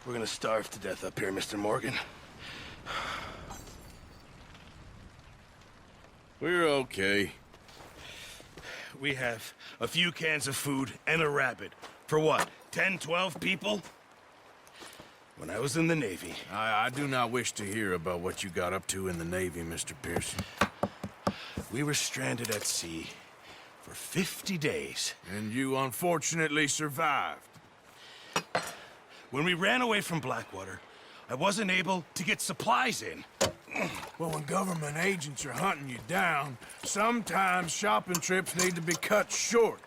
We're gonna starve to death up here, Mr. Morgan. We're okay. We have a few cans of food and a rabbit. For what, 10, 12 people? When I was in the Navy... I do not wish to hear about what you got up to in the Navy, Mr. Pearson. We were stranded at sea for 50 days. And you unfortunately survived. When we ran away from Blackwater, I wasn't able to get supplies in. Well, when government agents are hunting you down, sometimes shopping trips need to be cut short.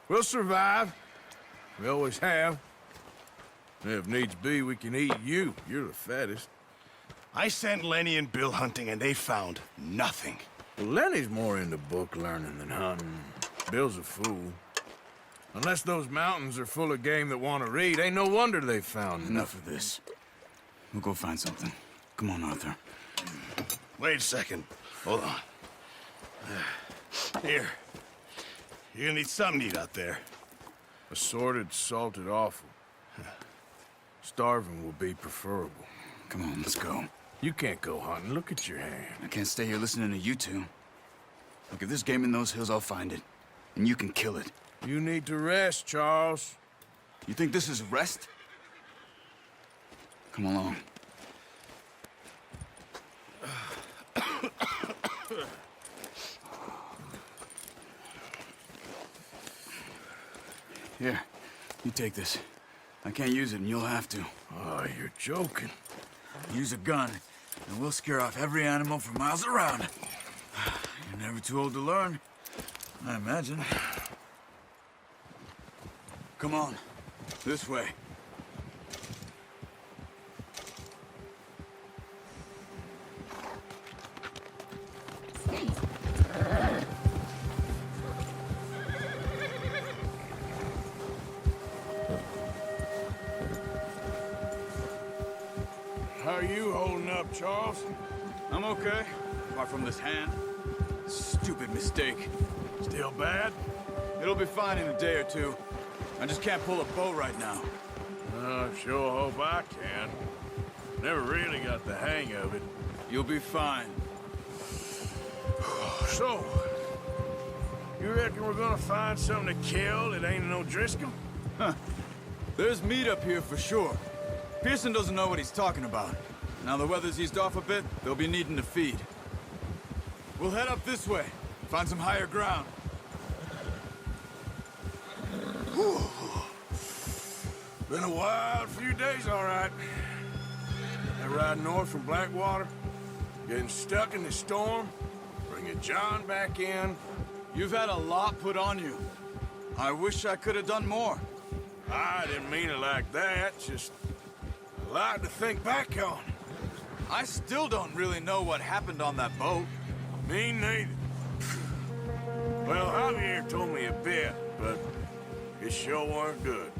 We'll survive. We always have. If needs be, we can eat you. You're the fattest. I sent Lenny and Bill hunting, and they found nothing. Well, Lenny's more into book learning than hunting. Bill's a fool. Unless those mountains are full of game that want to read, ain't no wonder they found Enough of this. We'll go find something. Come on, Arthur. Wait a second. Hold on. Here. You're gonna need something to eat out there. Assorted, salted offal. Starving will be preferable. Come on, let's go. You can't go hunting. Look at your hand. I can't stay here listening to you two. Look, if there's game in those hills, I'll find it. And you can kill it. You need to rest, Charles. You think this is rest? Come along. Here, you take this. I can't use it, and you'll have to. Oh, you're joking. Use a gun, and we'll scare off every animal for miles around. You're never too old to learn, I imagine. Come on, this way. How are you holding up, Charles? I'm okay, apart from this hand. Stupid mistake. Still bad? It'll be fine in a day or two. I just can't pull a bow right now. I sure hope I can. Never really got the hang of it. You'll be fine. So, you reckon we're gonna find something to kill that ain't no Driscoll? Huh. There's meat up here for sure. Pearson doesn't know what he's talking about. Now the weather's eased off a bit, they'll be needing to feed. We'll head up this way, find some higher ground. Whew. Been a wild few days, all right. That ride north from Blackwater, getting stuck in the storm, bringing John back in. You've had a lot put on you. I wish I could have done more. I didn't mean it like that, just a lot to think back on. I still don't really know what happened on that boat. Me neither. Well, Javier told me a bit, but it sure weren't good.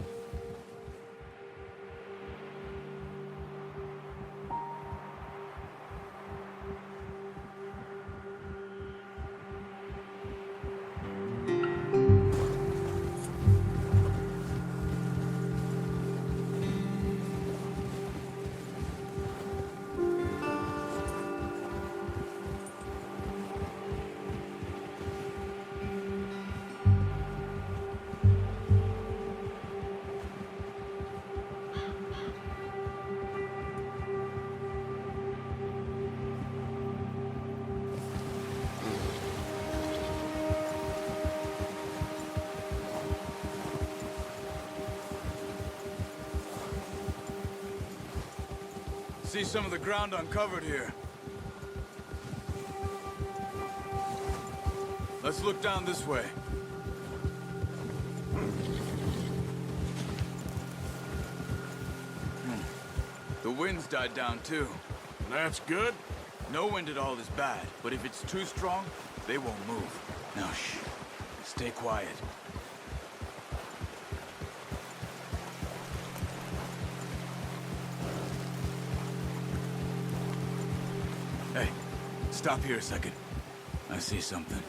See some of the ground uncovered here. Let's look down this way. The wind's died down too. That's good. No wind at all is bad, but if it's too strong, they won't move. Now shh. Stay quiet. Hey, stop here a second. I see something.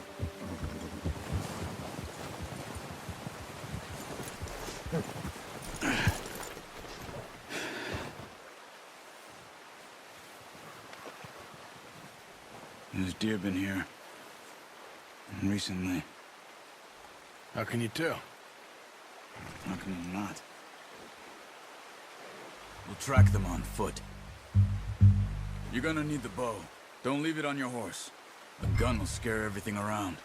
There's deer been here. Recently. How can you tell? How can you not? We'll track them on foot. You're gonna need the bow. Don't leave it on your horse. The gun will scare everything around.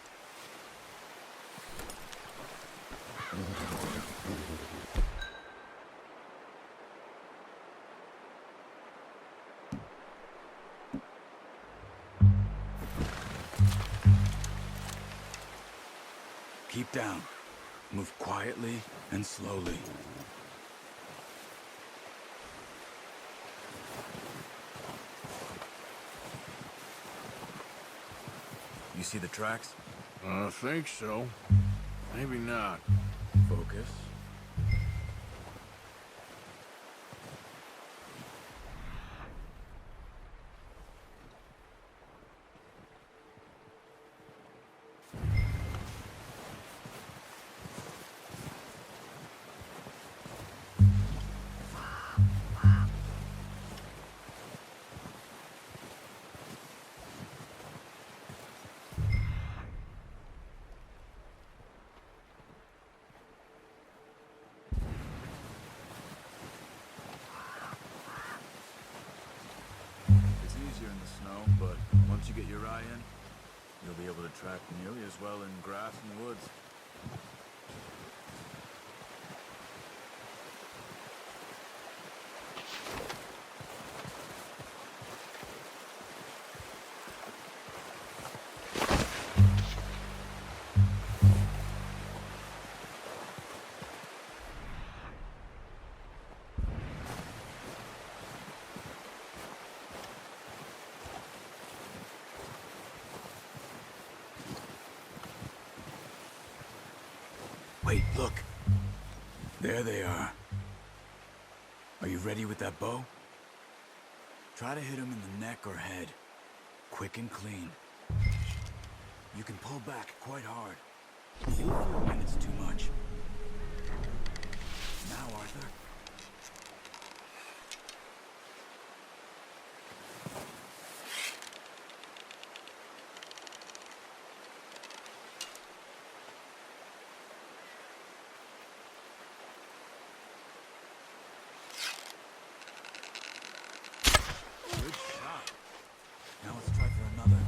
Keep down. Move quietly and slowly. You see the tracks? I think so. Maybe not. Focus. Easier in the snow, but once you get your eye in, you'll be able to track nearly as well in grass and woods. Wait, look. There they are. Are you ready with that bow? Try to hit them in the neck or head. Quick and clean. You can pull back quite hard. You'll feel when it's too much. Now, Arthur. Good shot. Now let's try for another.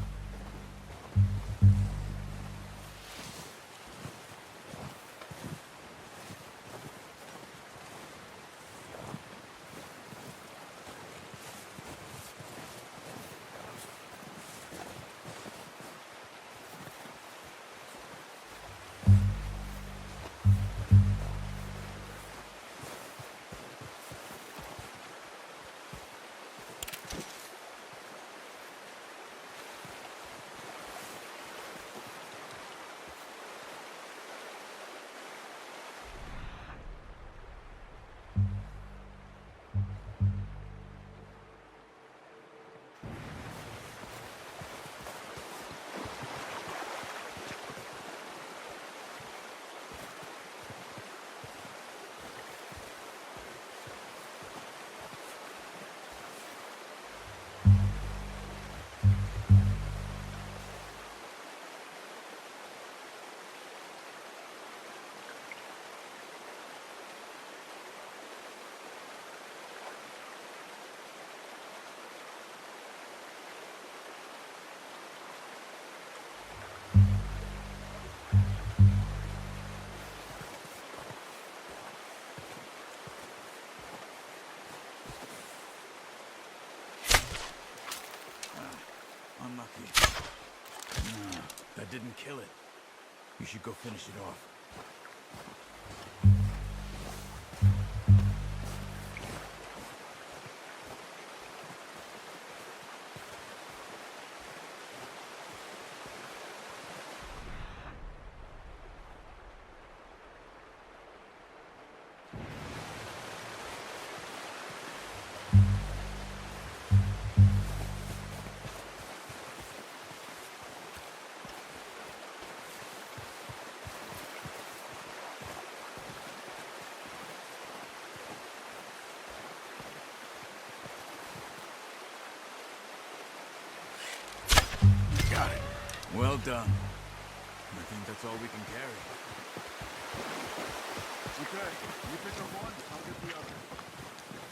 Unlucky. No, that didn't kill it. You should go finish it off. Got it. Well done. I think that's all we can carry. Okay, you pick up one, I'll get the other.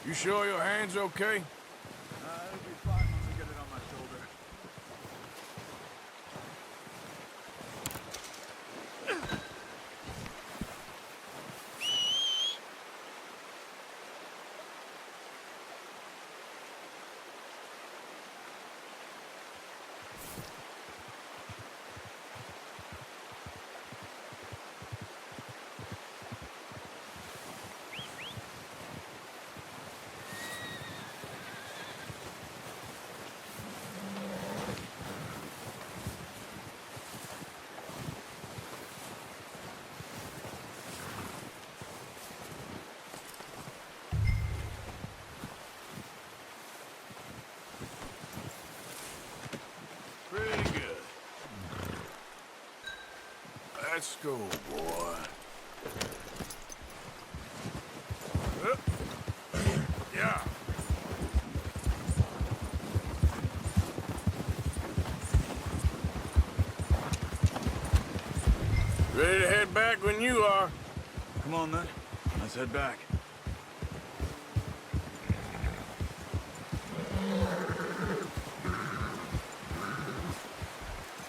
You sure your hand's okay? It'll be fine once I get it on my shoulder. Pretty good. Let's go, boy. Yeah. Ready to head back when you are. Come on then, let's head back.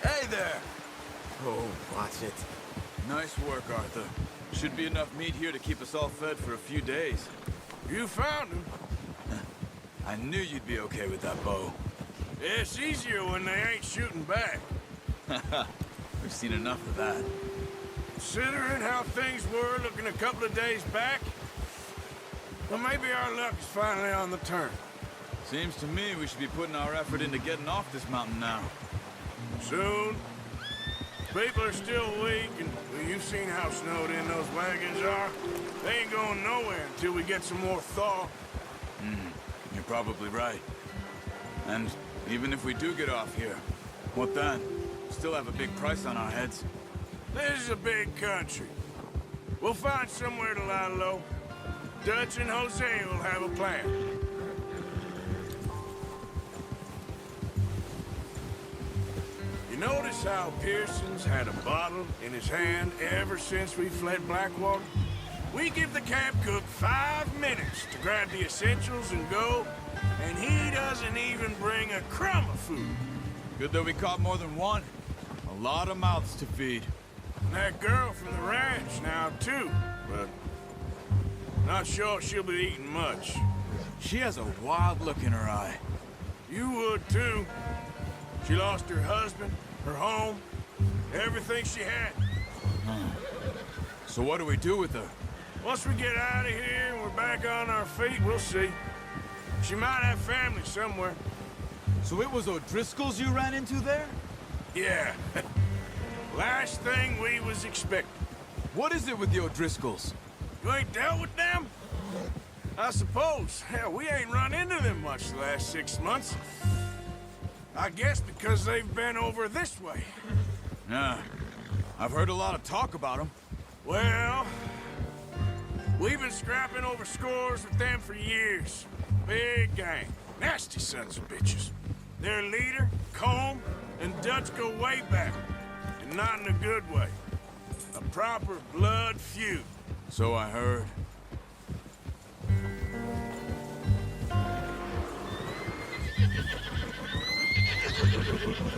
Hey there. Oh, watch it. Nice work, Arthur. Should be enough meat here to keep us all fed for a few days. You found him. I knew you'd be okay with that bow. It's easier when they ain't shooting back. We've seen enough of that. Considering how things were looking a couple of days back, well, maybe our luck is finally on the turn. Seems to me we should be putting our effort into getting off this mountain now. Soon. People are still weak, and well, you've seen how snowed in those wagons are. They ain't going nowhere until we get some more thaw. You're probably right. And even if we do get off here, what then? Still have a big price on our heads. This is a big country. We'll find somewhere to lie low. Dutch and Jose will have a plan. You notice how Pearson's had a bottle in his hand ever since we fled Blackwater? We give the camp cook 5 minutes to grab the essentials and go, and he doesn't even bring a crumb of food. Good that we caught more than one. A lot of mouths to feed. And that girl from the ranch now, too, but not sure she'll be eating much. She has a wild look in her eye. You would, too. She lost her husband, her home, everything she had. So what do we do with her? Once we get out of here and we're back on our feet, we'll see. She might have family somewhere. So it was O'Driscoll's you ran into there? Yeah. Last thing we was expecting. What is it with the O'Driscolls? You ain't dealt with them? I suppose. Hell, we ain't run into them much the last 6 months. I guess because they've been over this way. Yeah. I've heard a lot of talk about them. Well, we've been scrapping over scores with them for years. Big gang. Nasty sons of bitches. Their leader, Combe, and Dutch go way back. And not in a good way. A proper blood feud. So I heard.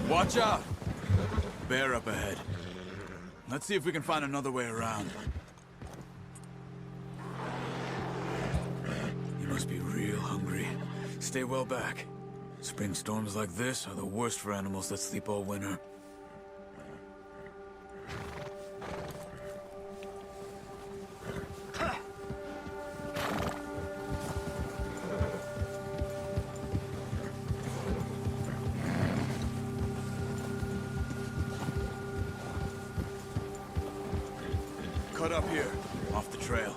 Watch out! Bear up ahead. Let's see if we can find another way around. You must be real hungry. Stay well back. Spring storms like this are the worst for animals that sleep all winter. Cut up here, off the trail.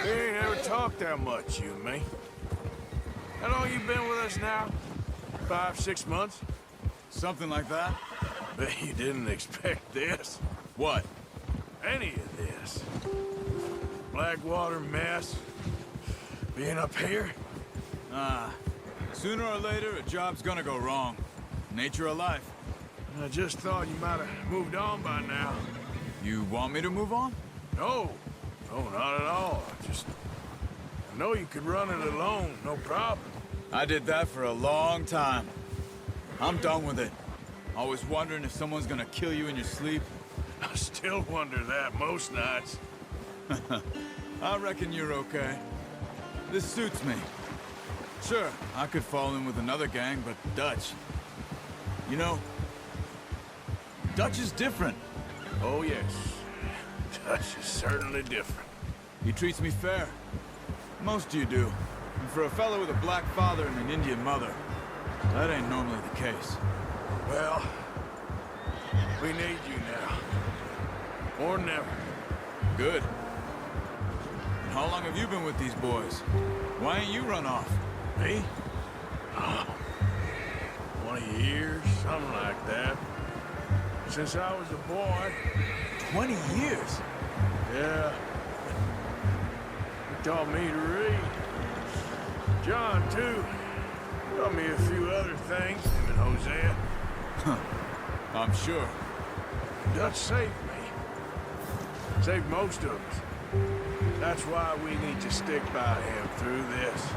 We ain't ever talked that much, you and me. How long you been with us now? 5, 6 months? Something like that? Bet you didn't expect this. What? Any of this. Blackwater mess. Being up here? Sooner or later, a job's gonna go wrong. Nature of life. I just thought you might have moved on by now. You want me to move on? No. No, not at all. I know you could run it alone, no problem. I did that for a long time. I'm done with it. Always wondering if someone's gonna kill you in your sleep. I still wonder that most nights. I reckon you're okay. This suits me. Sure, I could fall in with another gang, but Dutch... You know, Dutch is different. Oh, yes. Dutch is certainly different. He treats me fair. Most of you do. And for a fellow with a black father and an Indian mother, that ain't normally the case. Well, we need you now. Or never. Good. And how long have you been with these boys? Why ain't you run off? Me? Oh, 20 years, something like that. Since I was a boy. 20 years? Yeah. He taught me to read. John, too. Taught me a few other things, him and Hosea. I'm sure. Dutch saved me. Saved most of us. That's why we need to stick by him through this.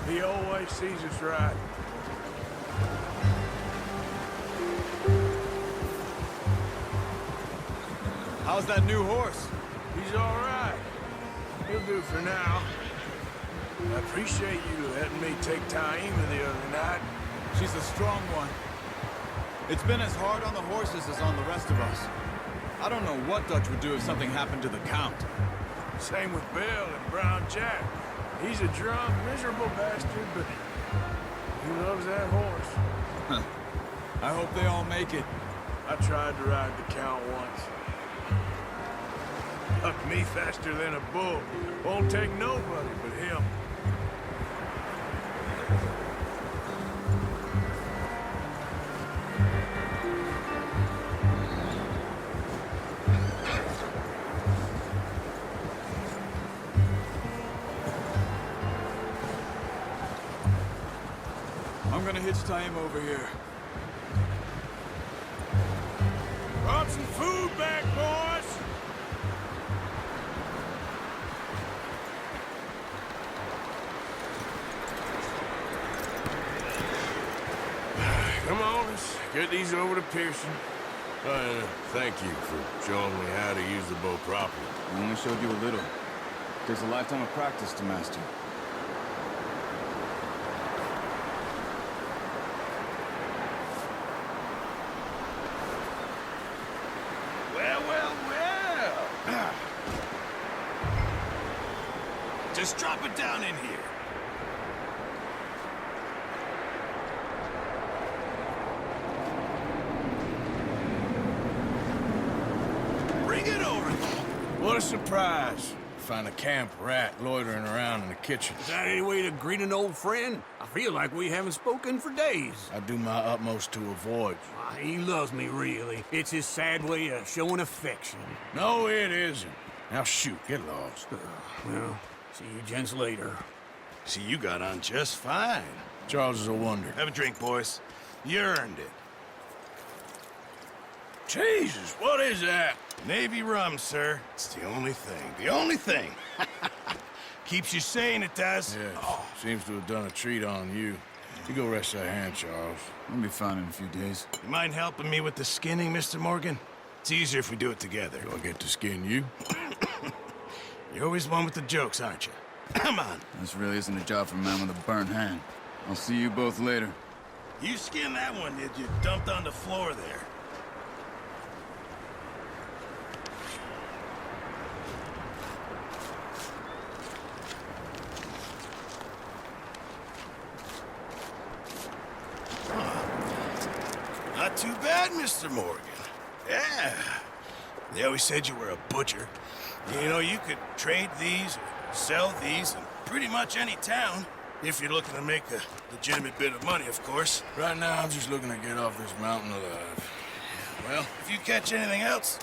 He always sees us right. How's that new horse? He's all right. He'll do for now. I appreciate you letting me take Taima the other night. She's a strong one. It's been as hard on the horses as on the rest of us. I don't know what Dutch would do if something happened to the Count. Same with Bill and Brown Jack. He's a drunk, miserable bastard, but he loves that horse. I hope they all make it. I tried to ride the Count once. Bucked me faster than a bull. Won't take nobody but him. I'm gonna hitch Taima over here. Brought some food back, boys! Come on, let's get these over to Pearson. Thank you for showing me how to use the bow properly. I only showed you a little. Takes a lifetime of practice to master. Well. Just drop it down in here. Bring it over. What a surprise. Find a camp rat loitering around in the kitchen. Is that any way to greet an old friend? I feel like we haven't spoken for days. I do my utmost to avoid you. He loves me, really. It's his sad way of showing affection. No, it isn't. Now shoot, get lost. Well, see you gents later. See, you got on just fine. Charles is a wonder. Have a drink, boys. You earned it. Jesus, what is that? Navy rum, sir. It's the only thing. The only thing. Keeps you sane, it does. Yes, seems to have done a treat on you. You go rest that hand, Charles. We'll be fine in a few days. You mind helping me with the skinning, Mr. Morgan? It's easier if we do it together. Do I get to skin you? You're always one with the jokes, aren't you? Come on. This really isn't a job for a man with a burnt hand. I'll see you both later. You skinned that one, did you? Dumped on the floor there. Not too bad, Mr. Morgan. Yeah. They always said you were a butcher. You know, you could trade these or sell these in pretty much any town. If you're looking to make a legitimate bit of money, of course. Right now, I'm just looking to get off this mountain alive. Well, if you catch anything else,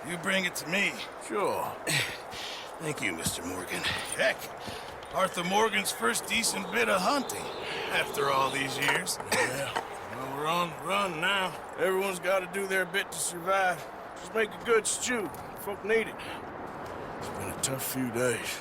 you bring it to me. Sure. Thank you, Mr. Morgan. Heck, Arthur Morgan's first decent bit of hunting after all these years. Yeah. Well, we're on the run now. Everyone's got to do their bit to survive. Just make a good stew. Folk need it. It's been a tough few days.